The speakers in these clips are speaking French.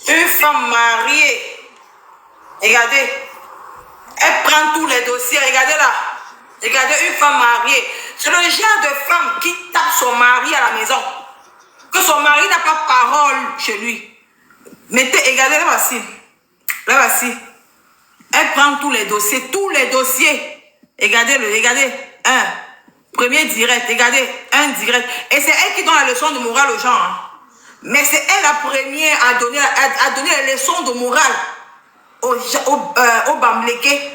Une femme mariée. Regardez. Elle prend tous les dossiers. Regardez là. Regardez une femme mariée. C'est le genre de femme qui tape son mari à la maison. Que son mari n'a pas parole chez lui. Mettez, regardez, là voici. Là voici. Elle prend tous les dossiers. Tous les dossiers. Regardez-le, regardez. Un. Premier direct. Regardez. Un direct. Et c'est elle qui donne la leçon de morale aux gens. Hein. Mais c'est elle la première à donner les leçons de morale aux Bamlékés.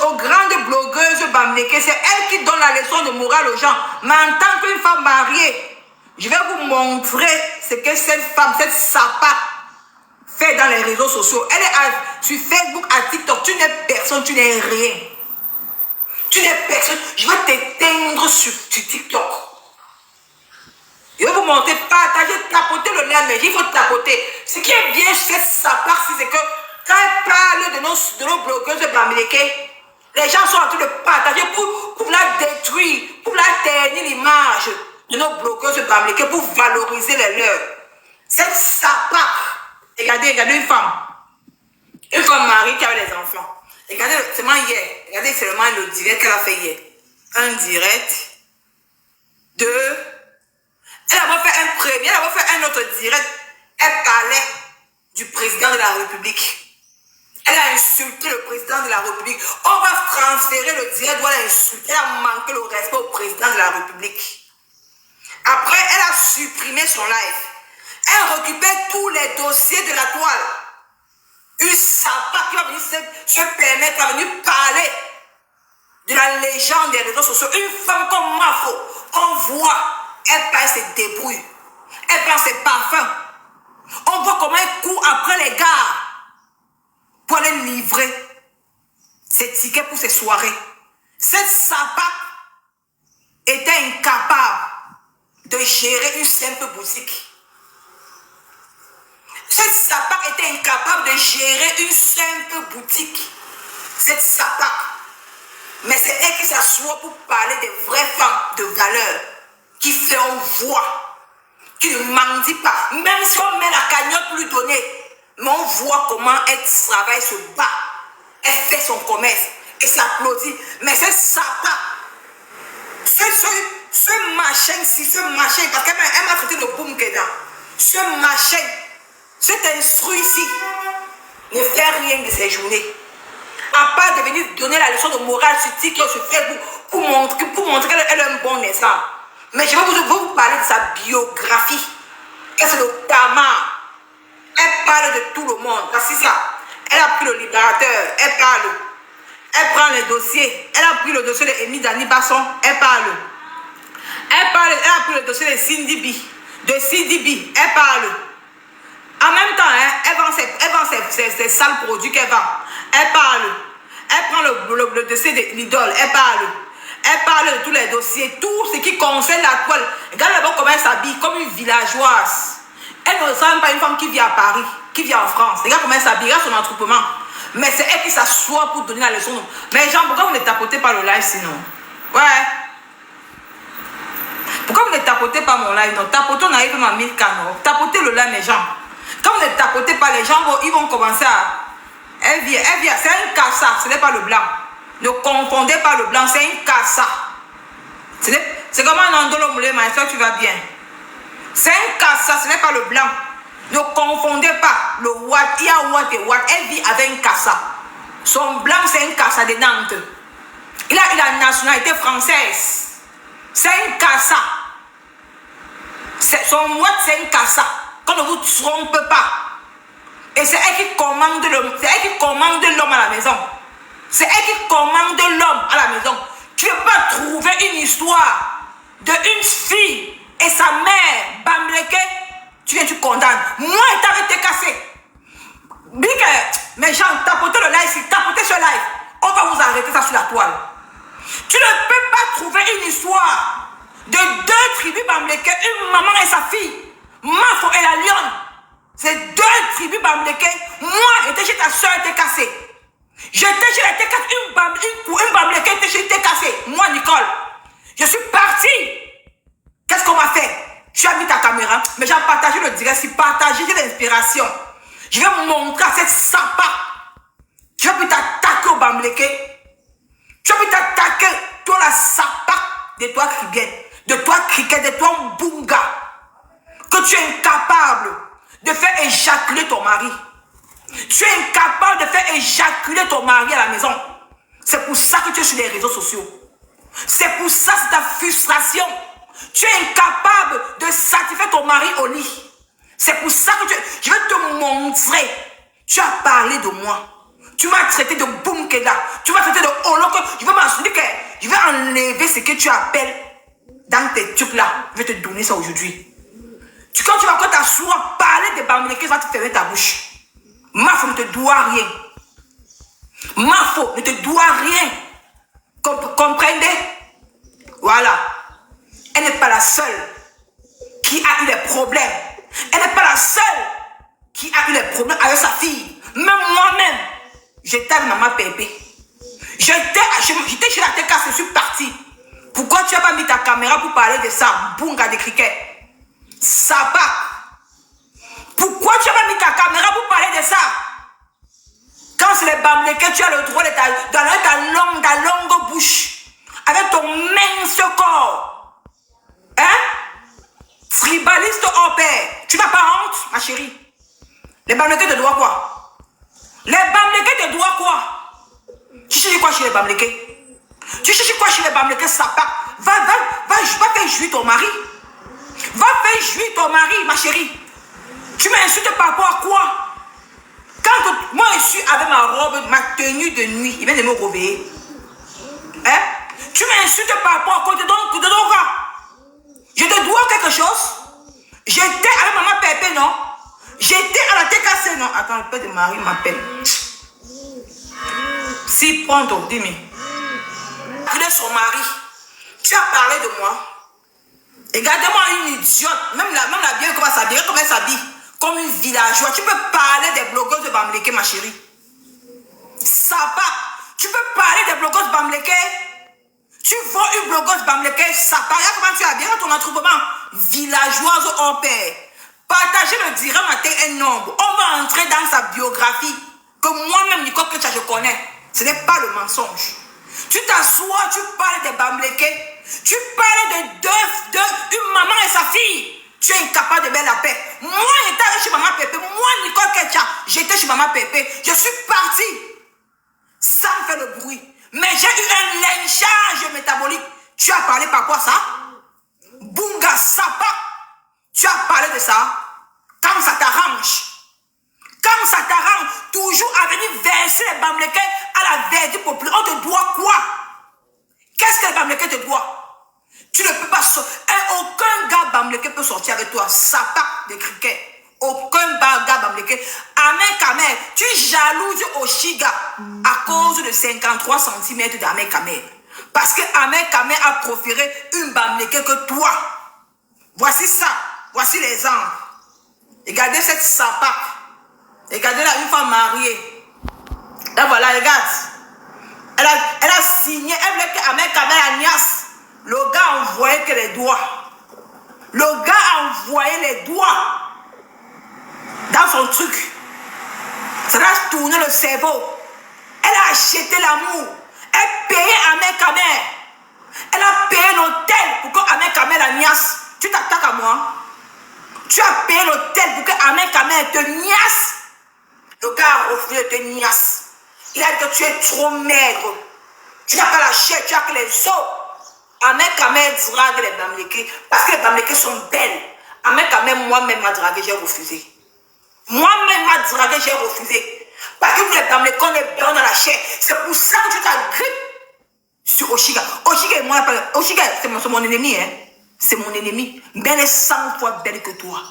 Aux grandes blogueuses Bamlékés. C'est elle qui donne la leçon de morale aux gens. Mais en tant qu'une femme mariée, je vais vous montrer ce que cette femme, cette sapa, fait dans les réseaux sociaux. Elle est sur Facebook, à TikTok. Tu n'es personne, tu n'es rien. Tu n'es personne. Je vais t'éteindre sur TikTok. Je vais vous montrer, partager, tapoter le lien, mais il faut tapoter. Ce qui est bien chez Sapa, c'est que quand elle parle de nos blogueuses Bamlékés, les gens sont en train de partager pour la détruire, pour la ternir l'image de nos blogueuses Bamlékés, pour valoriser les leurs. Cette Sapa, regardez une femme mariée qui avait des enfants. Regardez seulement hier, regardez seulement le direct qu'elle a fait hier. Un direct, deux. Elle avait fait un premier, elle avait fait un autre direct. Elle parlait du président de la République. Elle a insulté le président de la République. On va transférer le direct où elle a insulté, elle a manqué le respect au président de la République. Après, elle a supprimé son live. Elle récupère tous les dossiers de la toile. Une sapa qui va venir se permettre, va venir parler de la légende des réseaux sociaux. Une femme comme Mafo, on voit. Elle parle ses débrouilles. Elle prend ses parfums. On voit comment elle court après les gars pour aller livrer ses tickets pour ses soirées. Cette sapa était incapable de gérer une simple boutique. Cette sapa était incapable de gérer une simple boutique. Cette sapa. Mais c'est elle qui s'assoit pour parler des vraies femmes de valeur. Qui font voix, qui ne mendie pas. Même si on met la cagnotte pour lui donner, mais on voit comment elle travaille, se bat. Elle fait son commerce et s'applaudit. Mais c'est sapa. Ce machin-ci, ce machin, parce qu'elle m'a traité de boum kedam. Ce machin, cet instru-ci, ne fait rien de ses journées. À part de venir donner la leçon de morale sur TikTok, sur Facebook, pour montrer qu'elle est un bon exemple. Mais je vais vous parler de sa biographie. Et c'est le tamar. Elle parle de tout le monde. C'est ça. Elle a pris le Libérateur. Elle parle. Elle prend les dossiers. Elle a pris le dossier de Amy Dani Basson. Elle parle. Elle a pris le dossier de Cindy B. Elle parle. En même temps, elle vend ses sales produits qu'elle vend. Elle parle. Elle prend le dossier de l'idole. Elle parle. Elle parle de tous les dossiers, tout ce qui concerne la toile. Regarde d'abord comment elle s'habille, comme une villageoise. Elle ne ressemble pas à une femme qui vit à Paris, qui vit en France. Regarde comment elle s'habille, regarde son attroupement. Mais c'est elle qui s'assoit pour donner la leçon. Mais Jean, pourquoi vous ne tapotez pas le live sinon? Ouais. Pourquoi vous ne tapotez pas mon live? Non, tapotez, on arrive à 1000 canaux. Tapotez le live, mes gens. Quand vous ne tapotez pas, les gens ils vont commencer à... Elle vient, c'est un cassa, ce n'est pas le blanc. Ne confondez pas le blanc, c'est une cassa. C'est comme un andolo moulé, ma soeur, tu vas bien. C'est un cassa, ce n'est pas le blanc. Ne confondez pas le Watt, il y a Watt et Watt. Elle vit avec un cassa. Son blanc, c'est un cassa de Nantes. Il a eu la nationalité française. C'est un cassa. Son Watt, c'est un cassa. Qu'on ne vous trompe pas. Et c'est elle qui commande l'homme à la maison. C'est elle qui commande l'homme à la maison. Tu ne peux pas trouver une histoire d'une fille et sa mère, Bamléké, tu condamnes. Moi, elle été cassé. Mais gens, tapotez le live, tapotez ce live. On va vous arrêter ça sur la toile. Tu ne peux pas trouver une histoire de deux tribus Bamléké, une maman et sa fille, Mafo et la lionne. C'est deux tribus Bamléké. Moi, j'étais chez ta soeur, elle était cassée. J'étais chez la T4, une Bamléké était cassée. Moi, Nicole, je suis partie. Qu'est-ce qu'on m'a fait? Tu as mis ta caméra, mais j'ai partagé le direct, si partager l'inspiration. Je vais montrer à cette sapa. Tu vas plus t'attaquer au Bamileke. Tu vas plus t'attaquer, toi la sapa, de toi Cribienne, de toi Cricket, de toi Bunga. Que tu es incapable de faire éjaculer ton mari. Tu es incapable de faire éjaculer ton mari à la maison. C'est pour ça que tu es sur les réseaux sociaux. C'est pour ça que c'est ta frustration. Tu es incapable de satisfaire ton mari au lit. C'est pour ça que je vais te montrer. Tu as parlé de moi. Tu m'as traité de Boumkeda. Tu m'as traité de Oloko. Je vais m'assurer que je vais enlever ce que tu appelles dans tes trucs là. Je vais te donner ça aujourd'hui. Quand tu vas encore t'asseoir, parler de Bamileke, tu vas te fermer ta bouche. Mafo ne te doit rien. Mafo ne te doit rien. Comprenez? Voilà. Elle n'est pas la seule qui a eu des problèmes. Elle n'est pas la seule qui a eu des problèmes avec sa fille. Même moi-même, j'étais avec maman Pépé. J'étais chez la TK, je suis partie. Pourquoi tu n'as pas mis ta caméra pour parler de ça? Bunga de cricket. Sapa. Pourquoi tu n'as pas mis ta caméra pour parler de ça? Quand c'est les Bamileke, tu as le droit de ta longue bouche. Avec ton mince corps. Hein? Tribaliste hors pair. Tu n'as pas honte, ma chérie? Les Bamileke te doivent quoi? Les Bamileke te doivent quoi? Tu cherches quoi chez les Bamileke? Tu cherches quoi chez les Bamileke, Sapa? Va faire jouir ton mari. Va faire jouir ton mari, ma chérie. Tu m'insultes par rapport à quoi? Quand moi je suis avec ma robe, ma tenue de nuit, il vient de me réveiller. Hein? Tu m'insultes par rapport à quoi? Je te dois quelque chose? J'étais avec maman Pépé, non? J'étais à la TKC, non? Attends, le père de Marie m'appelle. Si, pronto, dis-moi. Il est son mari. Tu as parlé de moi. Regardez-moi une idiote. Même la bien comment elle s'habille. Comme une villageoise. Tu peux parler des blogueurs de Bamileke, ma chérie. Ça va. Tu peux parler des blogueurs de Bamileke. Tu vois une blogueuse Bamileke, ça va. Regarde comment tu as bien ton attroupement. Villageoise hors pair. Partagez le direct matin un nombre. On va entrer dans sa biographie. Que moi-même, Nicole Kecha, je connais. Ce n'est pas le mensonge. Tu t'assois, tu parles des Bamileke. Tu parles de une maman et sa fille. Tu es incapable de mettre la paix. Moi, j'étais chez maman Pépé. Moi, Nicole Kecha, j'étais chez maman Pépé. Je suis partie. Ça me fait le bruit. Mais j'ai eu un lynchage métabolique. Tu as parlé par quoi ça? Bunga Sapa. Tu as parlé de ça? Quand ça t'arrange. Quand ça t'arrange, toujours à venir verser les Bamileke à la verdi populaire. On te doit quoi? Qu'est-ce que les Bamileke te doit? Tu ne peux pas sortir. Aucun gars Bamileke peut sortir avec toi. Sapa de cricket. Aucun gars Bamileke. Amen Kamer, tu jalouses Oshiga à cause de 53 cm d'Amen Kamer. Parce que Amen Kamer a proféré une Bamileke que toi. Voici ça. Voici les anges. Regardez cette Sapa. Regardez-la, une femme mariée. Là voilà, regarde. Elle a signé. Elle voulait que Amen Kamer la niasse. Le gars a envoyé que les doigts. Le gars a envoyé les doigts dans son truc. Ça a tourné le cerveau. Elle a acheté l'amour. Elle payait Amen Kamer. Elle a payé l'hôtel pour que Amen Kamer la niasse. Tu t'attaques à moi. Tu as payé l'hôtel pour que Amen Kamer te niasse. Le gars a refusé de te niasse. Il a dit que tu es trop maigre. Tu n'as pas la chair, tu as que les os. Amen Kamer drague les Bamileke. Parce que les Bamileke sont belles. Amen Kamer, moi-même, m'a dragué, j'ai refusé. Moi-même, m'a dragué, j'ai refusé. Parce que vous les Bamileke, on est belles dans la chair. C'est pour ça que tu t'agrippes sur Oshiga. Oshiga et moi, Oshiga, c'est mon ennemi, hein. C'est mon ennemi. Mais elle est 100 fois belle que toi.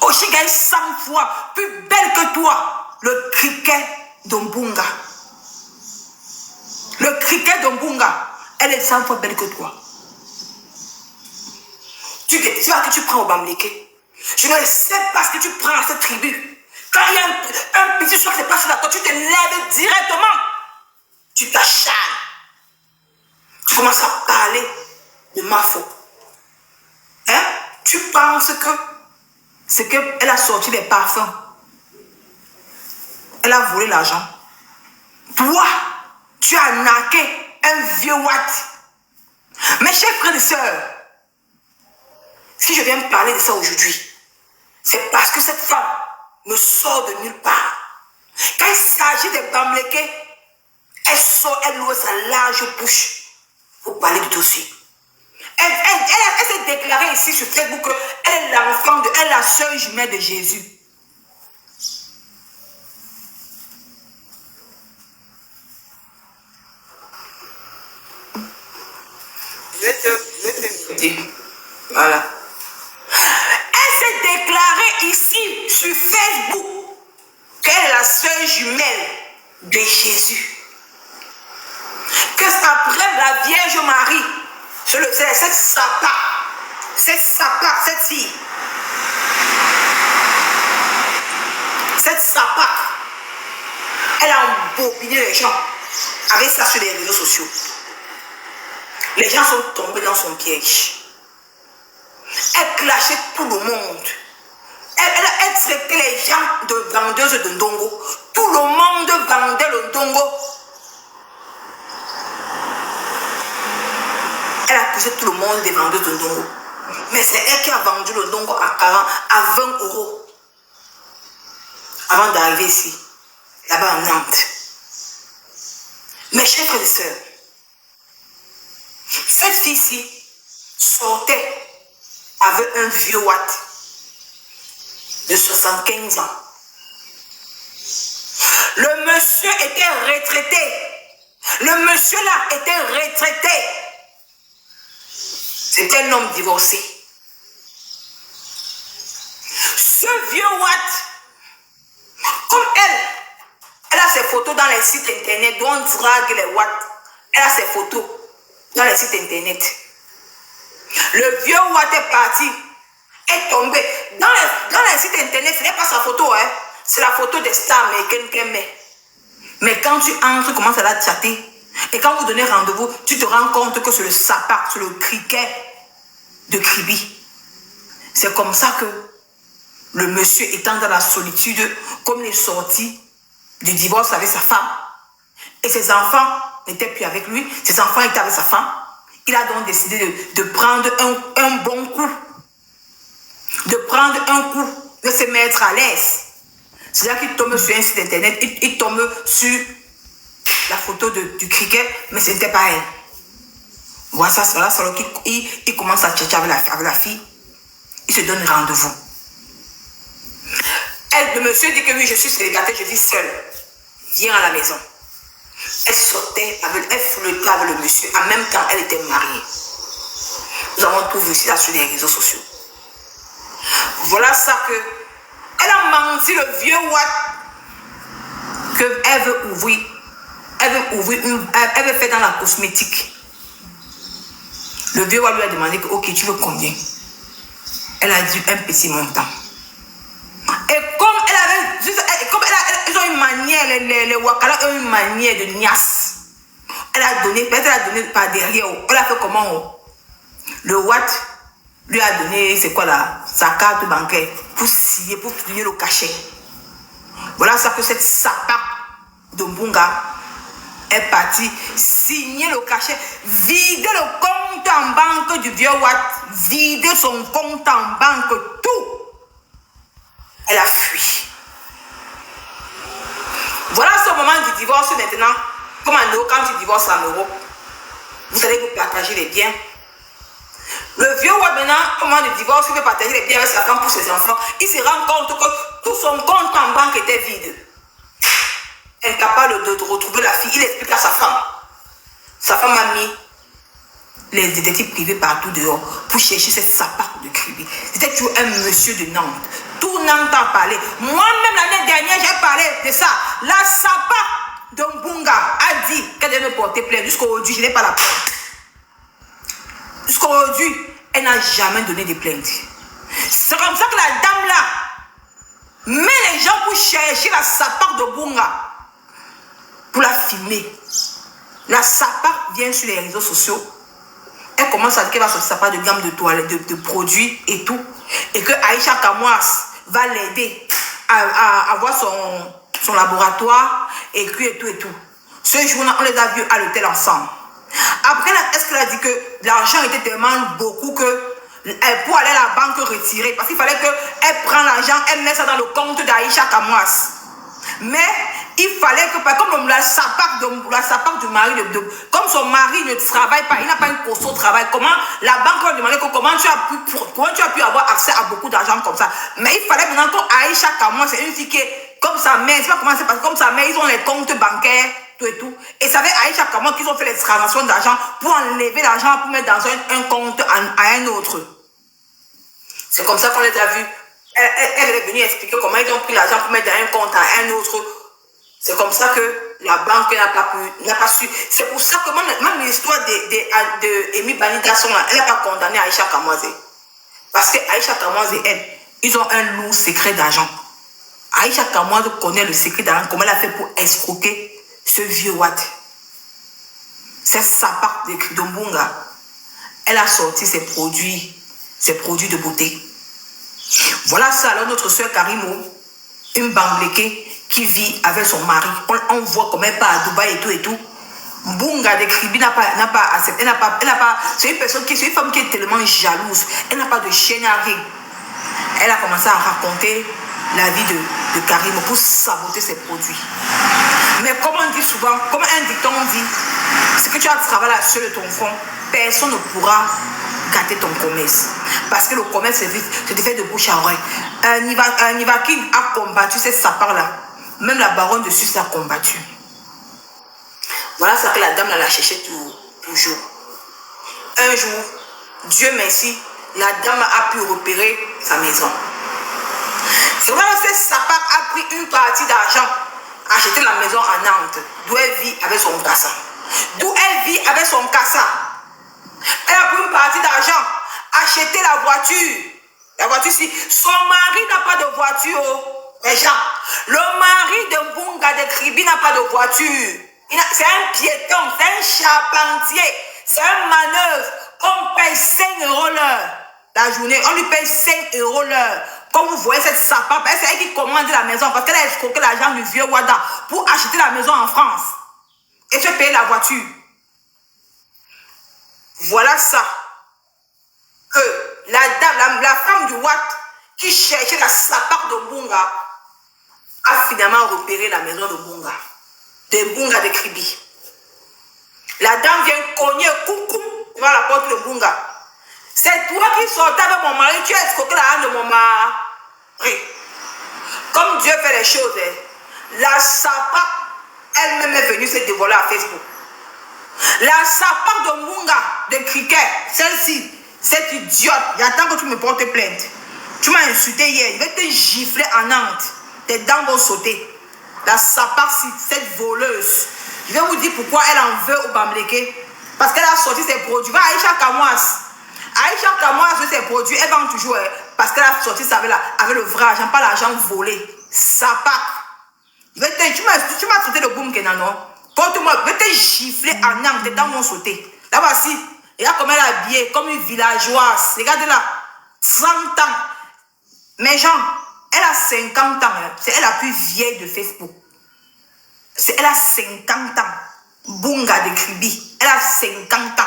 Oshiga est 100 fois plus belle que toi. Le cricket d'Ombunga. Le cricket d'Ombunga. Elle est 100 fois belle que toi. Tu vois que tu prends au Bamileke. Je ne sais pas ce que tu prends à cette tribu. Quand il y a un petit soir qui se passe là, toi, tu te lèves directement. Tu t'acharnes. Tu commences à parler de ma faute. Hein? Tu penses que c'est qu'elle a sorti les parfums. Elle a volé l'argent. Toi, tu as arnaqué un vieux Watt. Mes chers frères et sœurs, si je viens parler de ça aujourd'hui, c'est parce que cette femme me sort de nulle part. Quand il s'agit de Bamléké, elle sort, elle ouvre sa large bouche pour parler du dossier. Elle s'est déclarée ici sur Facebook qu'elle est l'enfant elle est la sœur jumelle de Jésus. Je vais te dire. Voilà. Elle s'est déclarée ici sur Facebook qu'elle est la sœur jumelle de Jésus. Que après la Vierge Marie, cette fille, cette sapa, elle a embobiné les gens avec ça sur les réseaux sociaux. Les gens sont tombés dans son piège. Elle clashait tout le monde. Elle traitait les gens de vendeuses de ndongo. Tout le monde vendait le ndongo. Elle accusait tout le monde des vendeuses de ndongo. Mais c'est elle qui a vendu le ndongo à 40, à 20 euros. Avant d'arriver ici, là-bas en Nantes. Mes chers frères et sœurs, cette fille-ci sortait avec un vieux Watt de 75 ans. Le monsieur était retraité. Le monsieur là était retraité. C'était un homme divorcé. Ce vieux Watt, comme elle a ses photos dans les sites internet dont on drague les Watts. Elle a ses photos dans les sites internet. Le vieux Watt est parti, est tombé. Dans les sites internet, ce n'est pas sa photo, hein. C'est la photo des stars américaines qu'elle met. Mais quand tu entres, tu commences à la chatter. Et quand vous donnez rendez-vous, tu te rends compte que c'est le sapin, c'est le criquet de Kribi. C'est comme ça que le monsieur étant dans la solitude, comme il est sorti du divorce avec sa femme, et ses enfants n'étaient plus avec lui, ses enfants étaient avec sa femme, il a donc décidé de prendre un bon coup. De prendre un coup, de se mettre à l'aise. C'est-à-dire qu'il tombe sur un site internet, il tombe sur la photo du criquet, mais ce n'était pas elle. Voilà ça, c'est là qu'il commence à chercher avec la fille. Il se donne rendez-vous. Le monsieur dit que oui, je suis célibataire, je vis seule. Viens à la maison. Elle sortait, elle flirtait avec le monsieur. En même temps, elle était mariée. Nous avons tout vu ça sur les réseaux sociaux. Voilà ça que... Elle a menti le vieux Watt qu'elle veut ouvrir. Elle veut faire dans la cosmétique. Le vieux Watt lui a demandé que, ok, tu veux combien? Elle a dit un petit montant. Et comme ils ont une manière, les Wakala ont une manière de niasse. Elle a donné, peut-être elle a donné par derrière. Elle a fait comment? Le Watt lui a donné, c'est quoi là, sa carte bancaire pour signer le cachet. Voilà ça que cette sapa de Mbunga est partie signer le cachet, vider le compte en banque du vieux Watt, vider son compte en banque, tout. Elle a fui. Voilà ce moment du divorce maintenant. Comme en Europe, quand tu divorces en Europe, vous allez vous partager les biens. Le vieux Watt maintenant, au moment du divorce, il veut partager les biens avec sa femme pour ses enfants. Il se rend compte que tout son compte en banque était vide. Incapable de retrouver la fille, il explique à sa femme. Sa femme a mis les détectives privés partout dehors pour chercher cette sapate de Kribi. C'était toujours un monsieur de Nantes. Tout Nantes en parlait. Moi-même l'année dernière, j'ai parlé de ça. La sapate de Mbunga a dit qu'elle devait me porter plainte. Jusqu'à aujourd'hui, je n'ai pas la plainte. Jusqu'à aujourd'hui, elle n'a jamais donné de plainte. C'est comme ça que la dame là met les gens pour chercher la sapate de Mbunga. Pour la filmer. La sapate vient sur les réseaux sociaux. elle commence à dire qu'elle va sortir sa part de gamme de toilettes, de produits et tout. Et que Aïcha Kamwas va l'aider à avoir son laboratoire et tout et tout. Ce jour-là, on les a vus à l'hôtel ensemble. Après, est-ce qu'elle a dit que l'argent était tellement beaucoup que pour aller à la banque retirer, parce qu'il fallait qu'elle prenne l'argent, elle met ça dans le compte d'Aïcha Kamwas. Mais il fallait que, comme la sapare du mari, comme son mari ne travaille pas, il n'a pas une caution au travail, comment la banque lui demandait comment tu as pu avoir accès à beaucoup d'argent comme ça. Mais il fallait maintenant qu'Aïcha Kamwas, c'est une fille qui est comme sa mère, je ne sais pas comment c'est passé, comme sa mère, ils ont les comptes bancaires, tout et tout. Et ça fait Aïcha Kamwas qu'ils ont fait les transactions d'argent pour enlever l'argent, pour mettre dans un compte à un autre. C'est comme ça qu'on les a vus. Elle est venue expliquer comment ils ont pris l'argent pour mettre dans un compte à un autre. C'est comme ça que la banque n'a pas su. C'est pour ça que même l'histoire de Amy Bani Dasson, elle n'a pas condamné Aïcha Kamwas. Parce que Aïcha Kamwas et elle, ils ont un lourd secret d'argent. Aïcha Kamwas connaît le secret d'argent, comment elle a fait pour escroquer ce vieux Watt. C'est sa part de Kridombunga. Elle a sorti ses produits de beauté. Voilà ça, alors notre soeur Karimo, une Bangléké qui vit avec son mari. On voit comment elle part à Dubaï et tout. Bunga de Kribi n'a pas accepté. C'est une femme qui est tellement jalouse. Elle n'a pas de chaîne à rien. Elle a commencé à raconter la vie de Karimo pour saboter ses produits. Mais comme on dit souvent, comme un dicton dit, c'est que tu as travaillé seul de ton front, personne ne pourra gâter ton commerce. Parce que le commerce, c'est fait de bouche à oreille. Nivakin a combattu cette sapare-là. Même la baronne de Suisse l'a combattu. Voilà ce que la dame l'a cherché toujours. Un jour, Dieu merci, la dame a pu repérer sa maison. C'est vrai que cette sapare a pris une partie d'argent, a acheté la maison à Nantes, d'où elle vit avec son cassa. Elle a pris une partie d'argent, acheté la voiture. La voiture, si son mari n'a pas de voiture, les gens, le mari de Bunga de Kribi n'a pas de voiture. C'est un piéton, c'est un charpentier, c'est un manœuvre. On paye 5 € l'heure. La journée, on lui paye 5 € l'heure. Comme vous voyez cette sapare, c'est elle qui commande la maison parce qu'elle a escroqué l'argent du vieux Wada pour acheter la maison en France. Et se payer la voiture. Voilà ça. Que la femme du Watt qui cherchait la sapare de Bunga a finalement repéré la maison de Bunga. De Bunga de Kribi. La dame vient cogner coucou devant la porte de Bunga. C'est toi qui sortais avec mon mari, tu as escroqué la hand de mon mari. Comme Dieu fait les choses, la sapare elle-même est venue se dévoiler à Facebook. La sapare de Bunga de Cricket, celle-ci, cette idiote, j'attends que tu me portes plainte. Tu m'as insulté hier, je vais te gifler en Nantes. Tes dents vont sauter. La sapare, cette voleuse. Je vais vous dire pourquoi elle en veut au Bamléké. Parce qu'elle a sorti ses produits. Va Aïcha Kamwas. Aïcha Kamwas, ses produits, elle vend toujours. Parce qu'elle a sorti ça avec le vrai argent, pas l'argent volé. Sapare. Tu m'as traité de boum Kenano. Porte-moi, je vais te gifler en Nantes. Tes dents vont sauter. Là, voici. Regarde comment elle est habillée, comme une villageoise. Regardez là. 30 ans. Mais Jean, elle a 50 ans. C'est elle la plus vieille de Facebook. Elle a 50 ans. Bunga de Kribi. Elle a 50 ans.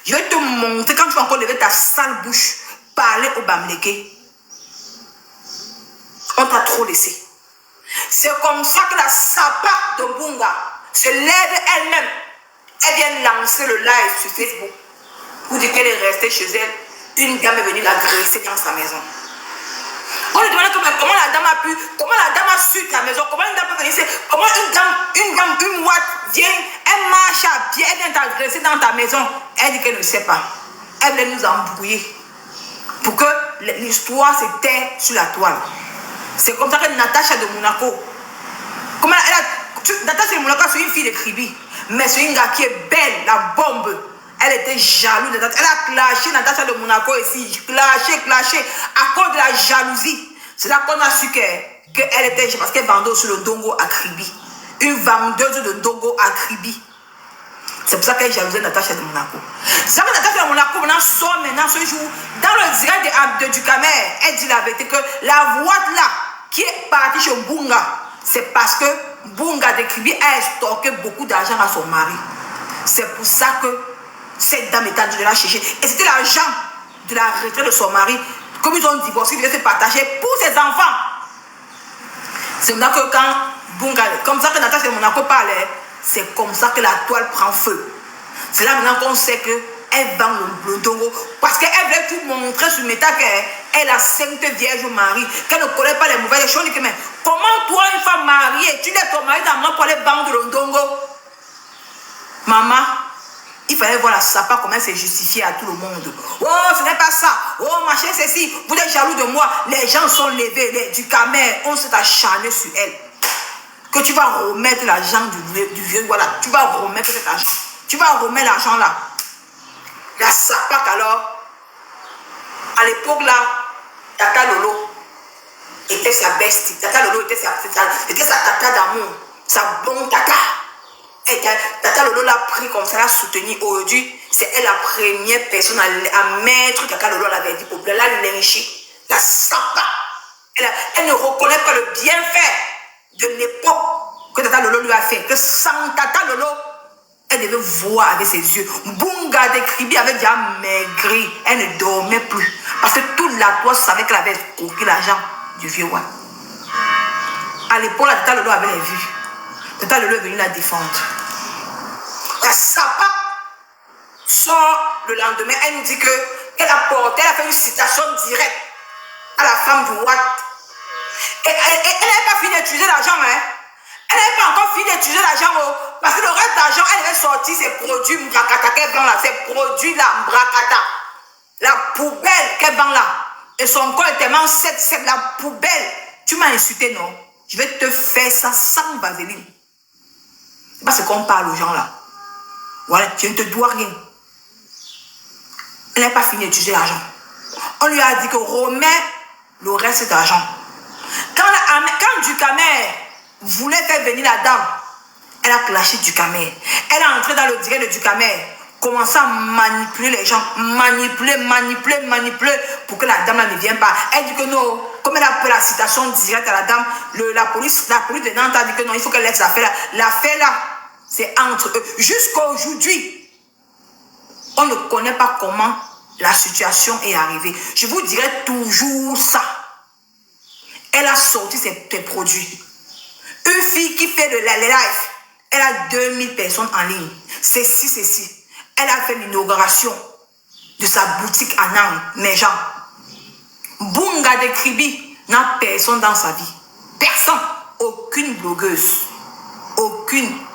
Je vais te montrer quand tu vas encore lever ta sale bouche. Parler au Bamléké. On t'a trop laissé. C'est comme ça que la sapare de Bunga se lève elle-même. Elle vient lancer le live sur Facebook. Pour dire qu'elle est restée chez elle. Une dame est venue l'agresser dans sa maison. On lui demandait comment la dame a su ta maison, comment une dame peut venir, comment une Watt vient, elle marche à pied, elle vient t'agresser dans ta maison. Elle dit qu'elle ne sait pas. Elle voulait nous embrouiller pour que l'histoire se tait sur la toile. C'est comme ça que Natacha de Monaco, Natacha de Monaco, c'est une fille de Kribi, mais c'est une gars qui est belle, la bombe. Elle était jalouse. Elle a clashé Natacha de Monaco ici. Clashé. À cause de la jalousie. C'est là qu'on a su qu'elle était... Parce qu'elle vendait aussi le dongo à Kribi. Une vendeuse de dongo à Kribi. C'est pour ça qu'elle jalousait Natacha de Monaco. C'est ça que Natacha de Monaco maintenant sort maintenant ce jour. Dans le direct de Ducamer, elle dit la vérité que la boîte là qui est partie chez Bunga, c'est parce que Bunga de Kribi a stocké beaucoup d'argent à son mari. C'est pour ça que cette dame est allée de la chercher. Et c'était l'argent de la retraite de son mari. Comme ils ont divorcé, ils devaient se partager pour ses enfants. C'est maintenant que quand Bunga, comme ça que Natacha de Monaco parlait, c'est comme ça que la toile prend feu. C'est là maintenant qu'on sait qu'elle vend le dongo. Parce qu'elle voulait tout montrer sur Meta qu'elle est la sainte Vierge Marie. Qu'elle ne connaît pas les mauvaises choses. Mais comment toi, une femme mariée, tu laisses ton mari dans le pour aller vendre le dongo? Maman, il fallait voir la sapa comment elle s'est justifiée à tout le monde. Oh, ce n'est pas ça. Oh, machin, c'est si. Vous êtes jaloux de moi. Les gens sont levés. Du Camer, on s'est acharné sur elle. Que tu vas remettre l'argent du vieux, voilà, tu vas remettre cet argent. Tu vas remettre l'argent là. La sapac alors, à l'époque là, Tata Lolo était sa bestie. Tata Lolo était sa tata d'amour, sa bonne tata. Et Tata Lolo l'a pris comme ça, l'a soutenu. Aujourd'hui, c'est elle la première personne à mettre Tata Lolo à la verdi populaire, la lynchée, la sapac. Elle ne reconnaît pas le bienfait de l'époque que Tata Lolo lui a fait, que sans Tata Lolo, elle devait voir avec ses yeux. Bunga de Kribi avait déjà maigri, elle ne dormait plus. Parce que toute la toile savait qu'elle avait coqué l'argent du vieux roi. À l'époque, Tata Lolo avait les vues. Tata Lolo est venue la défendre. La Sapa sort le lendemain, elle nous dit qu'elle a porté, elle a fait une citation directe à la femme du roi. Et elle n'avait pas fini d'utiliser l'argent, hein. Elle n'avait pas encore fini d'utiliser l'argent, oh, parce que le reste d'argent, elle avait sorti ses produits Mbrakata qu'elle vend là, ses produits là, Mbrakata. La poubelle qu'elle vend là. Et son corps est tellement sec, c'est la poubelle. Tu m'as insulté, non? Je vais te faire ça sans vaseline. C'est pas ce qu'on parle aux gens là. Voilà, je ne te dois rien. Elle n'a pas fini d'utiliser l'argent. On lui a dit que remets le reste d'argent. Quand Ducamer voulait faire venir la dame, elle a clashé Ducamer. Elle est entrée dans le direct de Ducamer, commençait à manipuler les gens, manipuler pour que la dame là ne vienne pas. Elle dit que non, comme elle a pris la citation directe à la dame, la police de Nantes a dit que non, il faut qu'elle laisse l'affaire là. L'affaire là, c'est entre eux. Jusqu'à aujourd'hui, on ne connaît pas comment la situation est arrivée. Je vous dirai toujours ça. Elle a sorti ses produits. Une fille qui fait les lives, elle a 2000 personnes en ligne. Ceci. Elle a fait l'inauguration de sa boutique à Nantes, Méjean. Bunga de Kribi n'a personne dans sa vie. Personne. Aucune blogueuse. Aucune.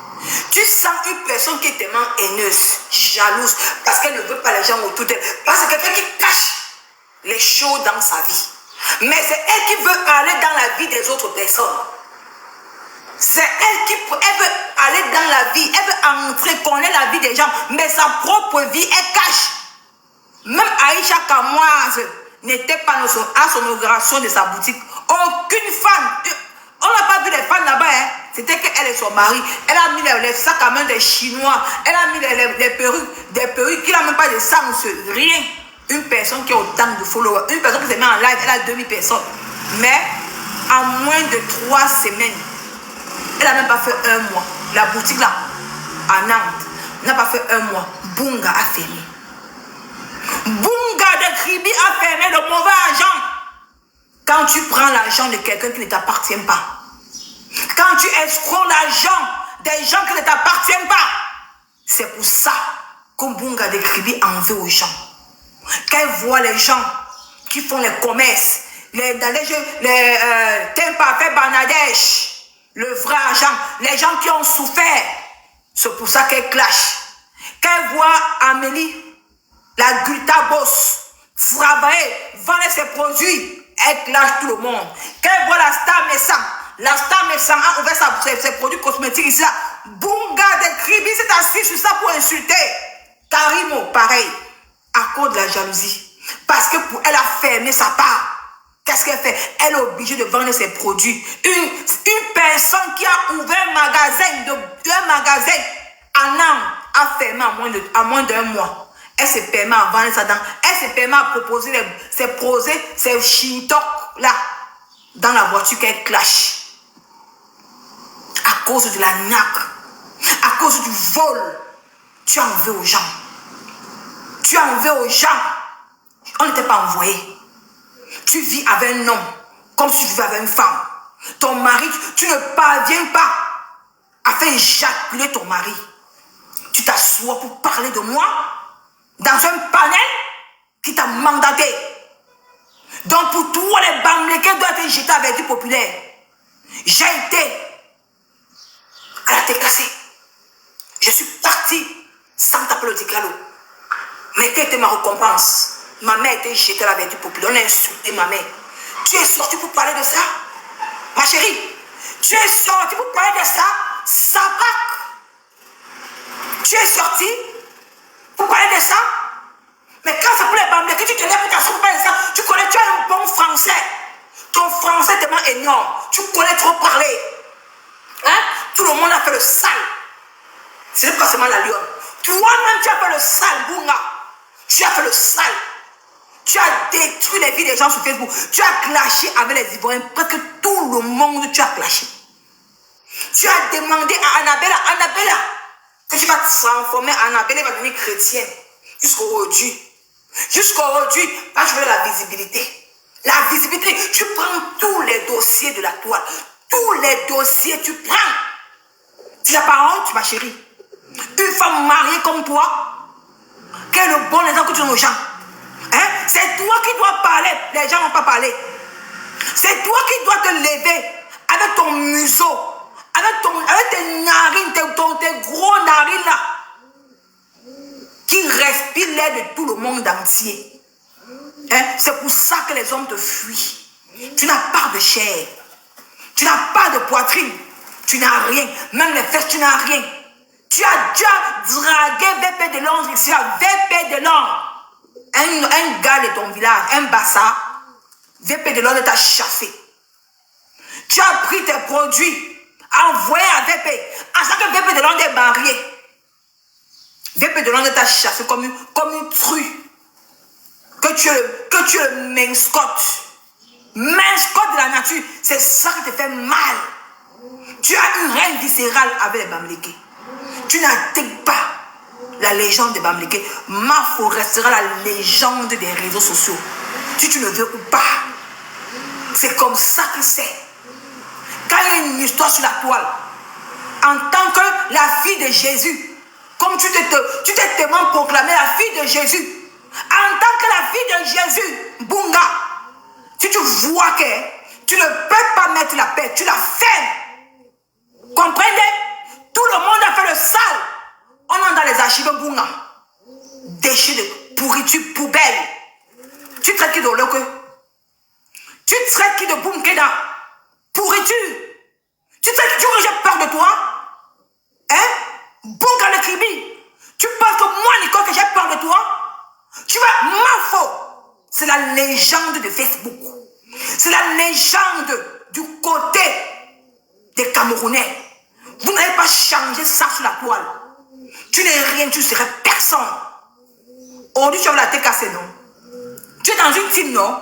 Tu sens une personne qui est tellement haineuse, jalouse, parce qu'elle ne veut pas les gens autour d'elle. Parce que c'est quelqu'un qui cache les choses dans sa vie. Mais c'est elle qui veut aller dans la vie des autres personnes. C'est elle qui veut aller dans la vie. Elle veut entrer, connaître la vie des gens. Mais sa propre vie, elle cache. Même Aïcha Kamoise n'était pas à son inauguration de sa boutique. Aucune femme. On n'a pas vu les femmes là-bas. Hein. C'était qu'elle et son mari. Elle a mis les sacs à main des Chinois. Elle a mis des perruques qui n'ont même pas de sang. Rien. Une personne qui a autant de followers. Une personne qui se met en live, elle a 2000 personnes. Mais en moins de 3 semaines, elle n'a même pas fait 1 mois. La boutique là, à Nantes, n'a pas fait 1 mois. Bunga a fermé. Bunga de Kribi a fermé le mauvais argent. Quand tu prends l'argent de quelqu'un qui ne t'appartient pas, quand tu escroques l'argent des gens qui ne t'appartiennent pas, c'est pour ça que Bunga de Kribi en veut aux gens. Quand elle voit les gens qui font les commerces, dans les jeux, Tempa fait Bangladesh, le vrai argent, les gens qui ont souffert, c'est pour ça qu'elle clash. Quand elle voit Amélie, la Gulta Boss, travailler, vendre ses produits, elle clash tout le monde. Quand elle voit la Star Messan a ouvert ses produits cosmétiques ici là, Bunga de Kribi s'est assis sur ça pour insulter. Karimo, pareil, à cause de la jalousie. Parce que pour elle a fermé sa part. Qu'est-ce qu'elle fait? Elle est obligée de vendre ses produits. Une personne qui a ouvert un magasin Anan a fermé à moins d'un mois. Elle se permet à vendre ça dans. Elle se permet à proposer ces chintocs là dans la voiture qu'elle clash. À cause de la naque, à cause du vol, tu en veux aux gens. Tu en veux aux gens. On ne t'est pas envoyé. Tu vis avec un homme comme si tu vivais avec une femme. Ton mari, tu ne parviens pas à faire éjaculer ton mari. Tu t'assois pour parler de moi dans un panel qui t'a mandaté. Donc pour toi, les Bamlékés doivent être jetés avec du populaire. J'ai été à la tête cassée. Je suis parti sans taper le décalo. Mais quelle était ma récompense? Ma mère était jetée avec du populaire. On a insulté ma mère. Tu es sorti pour parler de ça? Ma chérie, tu es sorti pour parler de ça? Sabac. Tu es sorti pour parler de ça? Mais quand c'est pour les Bamlékés, tu te lèves pour t'asseoir pour parler de ça. Tu connais, tu as un bon français. Ton français est tellement énorme. Tu connais trop parler. Hein? Tout le monde a fait le sale. Ce n'est pas seulement la lionne. Toi-même, tu as fait le sale, Bunga. Tu as fait le sale. Tu as détruit les vies des gens sur Facebook. Tu as clashé avec les Ivoiriens. Presque tout le monde, tu as clashé. Tu as demandé à Annabella, que tu vas te transformer. Annabella va devenir chrétienne. Jusqu'aujourd'hui. Jusqu'aujourd'hui, parce que je veux la visibilité. La visibilité, tu prends tous les dossiers de la toile. Tous les dossiers, tu prends. Tu n'as pas honte, ma chérie. Une femme mariée comme toi, quel est le bon exemple que tu donnes aux gens? Hein? C'est toi qui dois parler. Les gens n'ont pas parlé. C'est toi qui dois te lever avec ton museau, avec tes narines, tes gros narines là, qui respirent l'air de tout le monde entier. Hein? C'est pour ça que les hommes te fuient. Tu n'as pas de chair. Tu n'as pas de poitrine. Tu n'as rien. Même les fesses, tu n'as rien. Tu as déjà dragué VP de Londres ici, VP de Londres. Un gars de ton village, un bassa, VP de Londres t'a chassé. Tu as pris tes produits, envoyé à VP. En sachant que VP de Londres est marié. VP de Londres t'a chassé comme une true. Que tu es le mascotte. Mascotte de la nature. C'est ça qui te fait mal. Tu as une reine viscérale avec les Bamlékés. Tu n'intègres pas la légende des Bamlékés. Mafo restera la légende des réseaux sociaux. Si tu le veux ou pas. C'est comme ça que c'est. Quand il y a une histoire sur la toile, en tant que la fille de Jésus, comme tu t'es tellement proclamée la fille de Jésus, en tant que la fille de Jésus, Bunga, si tu vois que tu ne peux pas mettre la paix, tu la fermes. Comprenez? Tout le monde a fait le sale. On entre dans les archives Bunga. Déchets de pourriture, poubelle. Tu traites qui de l'eau? Tu traites qui de Bunkeda? Pourriture. Tu traites qui que j'ai peur de toi? Hein? Bunga le Kribi. Tu penses que moi, Nicole, que j'ai peur de toi? Tu vas m'info. C'est la légende de Facebook. C'est la légende du côté des Camerounais. Vous n'avez pas changé ça sur la toile. Tu n'es rien, tu serais personne. Aujourd'hui, tu as la tête cassée, non? Tu es dans une team, non?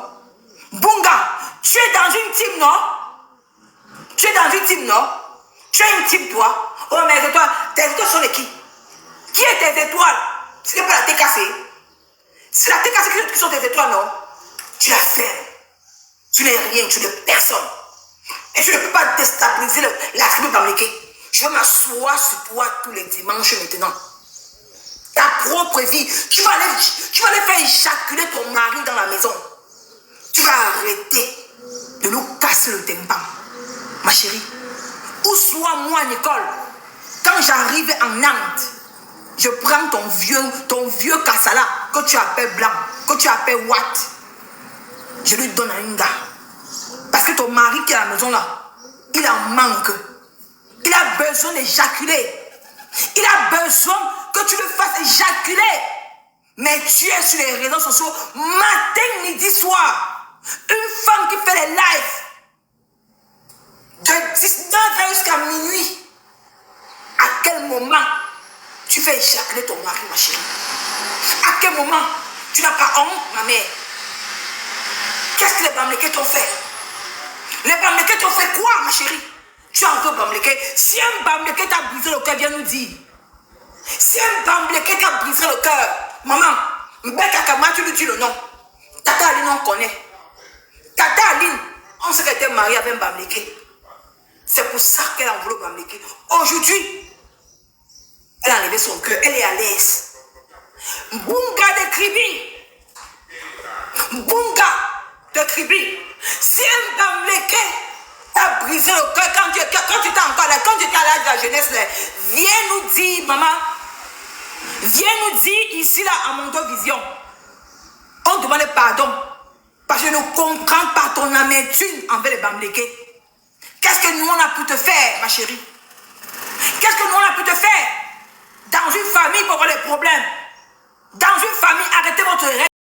Bunga, tu es dans une team, non? Tu es dans une team, non? Tu es une team, toi? Oh, mais tes étoiles sont les qui? Qui est tes étoiles? Ce n'est pas la tête cassée. C'est la tête cassée qui sont tes étoiles, non? Tu la fermes. Tu n'es rien, tu n'es personne. Et tu ne peux pas déstabiliser la cible Bamléké. Je vais m'asseoir sur toi tous les dimanches maintenant. Ta propre vie. Tu vas aller faire éjaculer ton mari dans la maison. Tu vas arrêter de nous casser le tympan. Ma chérie. Où soit moi, Nicole, quand j'arrive en Nantes, je prends ton vieux cassala que tu appelles blanc, que tu appelles Watt. Je lui donne à un gars. Parce que ton mari qui est à la maison là, il en manque. Il a besoin d'éjaculer. Il a besoin que tu le fasses éjaculer. Mais tu es sur les réseaux sociaux matin, midi, soir. Une femme qui fait les lives de 19h jusqu'à minuit. À quel moment fais éjaculer ton mari, ma chérie? À quel moment tu n'as pas honte, ma mère? Qu'est-ce que les Bamlékés t'ont fait? Les Bamlékés t'ont fait quoi, ma chérie? Tu en veux Bamléké? Si un Bamléké t'a brisé le cœur, viens nous dire. Si un Bamléké t'a brisé le cœur, maman, Mbeka Kama, tu lui dis le nom. Tata Aline, on connaît. Tata Aline, on sait qu'elle était mariée avec un Bamléké. C'est pour ça qu'elle a voulu Bamléké. Aujourd'hui, elle a enlevé son cœur, elle est à l'aise. Bunga de Kribi. Bunga de Kribi. Si un Bamléké t'a brisé le cœur quand tu étais encore là, quand tu étais à l'âge de la jeunesse, là, viens nous dire, maman, viens nous dire ici, là, à Mondo Vision. On demande pardon. Parce que je ne comprends pas ton amertume envers les Bamlékés. Qu'est-ce que nous on a pu te faire, ma chérie? Qu'est-ce que nous on a pu te faire? Dans une famille, pour avoir des problèmes. Dans une famille, arrêtez votre rêve.